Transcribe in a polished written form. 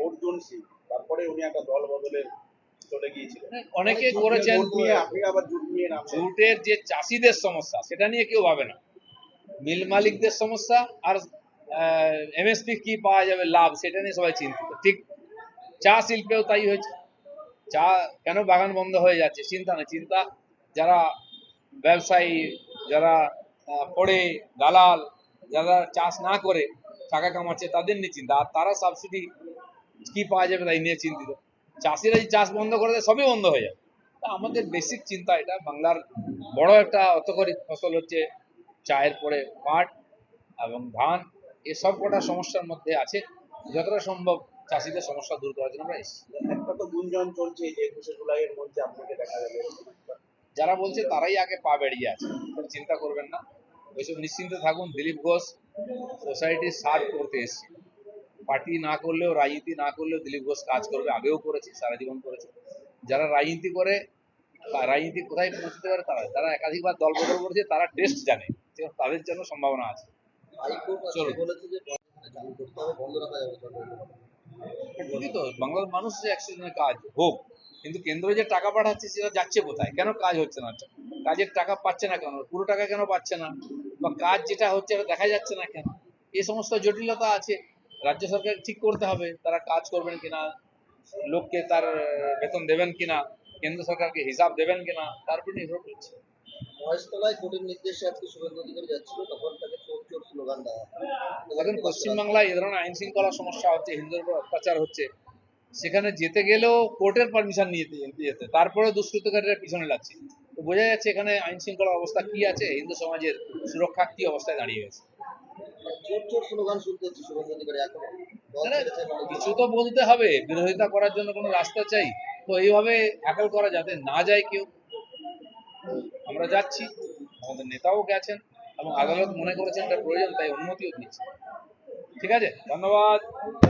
অর্জুন সিং, তারপরে উনি একটা দল বদলের চলে গিয়েছিলেন। অনেকে করেছেন। আপনি আবার জুট নিয়ে নাম জুটের যে চাষিদের সমস্যা সেটা নিয়ে কেউ ভাবে না, মিল মালিকদের সমস্যা আর এমএসপি কি পাওয়া যাবে লাভ সেটা নিয়ে সবাই চিন্তিত। ঠিক চা শিল্পেও তাই হয়েছে। চা কেন বাগান বন্ধ হয়ে যাচ্ছে, চিন্তা নেই। চিন্তা যারা ব্যবসায়ী, যারা পড়ে দালাল, যারা চাষ না করে টাকা কামাচ্ছে তাদের নিয়ে চিন্তা, আর তারা সাবসিডি কি পাওয়া যাবে তাই নিয়ে চিন্তিত। চাষিরা যদি চাষ বন্ধ করে দেয় সবই বন্ধ হয়ে যাবে। তা আমাদের বেসিক চিন্তা এটা, বাংলার বড় একটা অর্থকরী ফসল হচ্ছে চায়ের পরে পাট এবং ধান, এসব কটা সমস্যার মধ্যে আছে। যতটা সম্ভব চাষিদের সমস্যা দূর করার জন্য আমরা এসেছি। একটা তো গুঞ্জন চলছে যে 21শে জুলাইয়ের মধ্যে আপনাকে দেখা যাবে। যারা বলছে তারাই আগে পা বেরিয়ে আছে, চিন্তা করবেন না, ওইসব নিশ্চিন্তে থাকুন। দিলীপ ঘোষ সোসাইটির সার্ভ করতে এসছে, পার্টি না করলেও, রাজনীতি না করলেও দিলীপ ঘোষ কাজ করবে, আগেও করেছে, সারা জীবন করেছে। যারা রাজনীতি করে, রাজনীতি কোথায় পৌঁছতে পারে, তারা যারা একাধিকবার দল বদল করেছে তারা টেস্ট জানে, তাদের জন্য সম্ভাবনা আছে। চলুন, ঠিকই তো, বাংলার মানুষ যে 100 জনের কাজ হোক, কিন্তু কেন্দ্র যে টাকা পাঠাচ্ছে সেটা যাচ্ছে কোথায়, কেন কাজ হচ্ছে না, কাজের টাকা পাচ্ছে না কেন, পুরো টাকা কেন পাচ্ছে না, বা কাজ যেটা হচ্ছে এটা দেখা যাচ্ছে না কেন, এই সমস্ত জটিলতা আছে। রাজ্য সরকার ঠিক করতে হবে তারা কাজ করবেন কিনা, লোককে তার বেতন দেবেন কিনা, কেন্দ্র সরকারকে হিসাব দেবেন কিনা, তার উপর নির্ভর করছে। মহেশতলায় কোর্টের নির্দেশে আজকে শুভেন্দু অধিকারী যাচ্ছিল, তখন তাকে চোর চোর স্লোগান দেওয়া। এখন পশ্চিমবাংলায় এ ধরনের আইন শৃঙ্খলা সমস্যা হচ্ছে, হিন্দুদের উপর অত্যাচার হচ্ছে, সেখানে যেতে গেলেও কোর্টের পারমিশন নিয়ে যেতে, তারপরে দুষ্কৃতকারীরা পিছনে লাগছে। তো বোঝা যাচ্ছে এখানে আইন শৃঙ্খলার অবস্থা কি আছে, হিন্দু সমাজের সুরক্ষা কি অবস্থায় দাঁড়িয়ে গেছে। চোর চোর স্লোগান শুনতে হচ্ছে শুভেন্দু অধিকারী এখনো। কিছু তো বলতে হবে, বিরোধিতা করার জন্য কোনো রাস্তা চাই, তো এইভাবে হ্যাকেল করা যাতে না যায় কেউ। আমরা যাচ্ছি, আমাদের নেতাও গেছেন, এবং আদালত মনে করেছেন এটা প্রয়োজন, তাই অনুমতিও দিয়েছে। ঠিক আছে, ধন্যবাদ।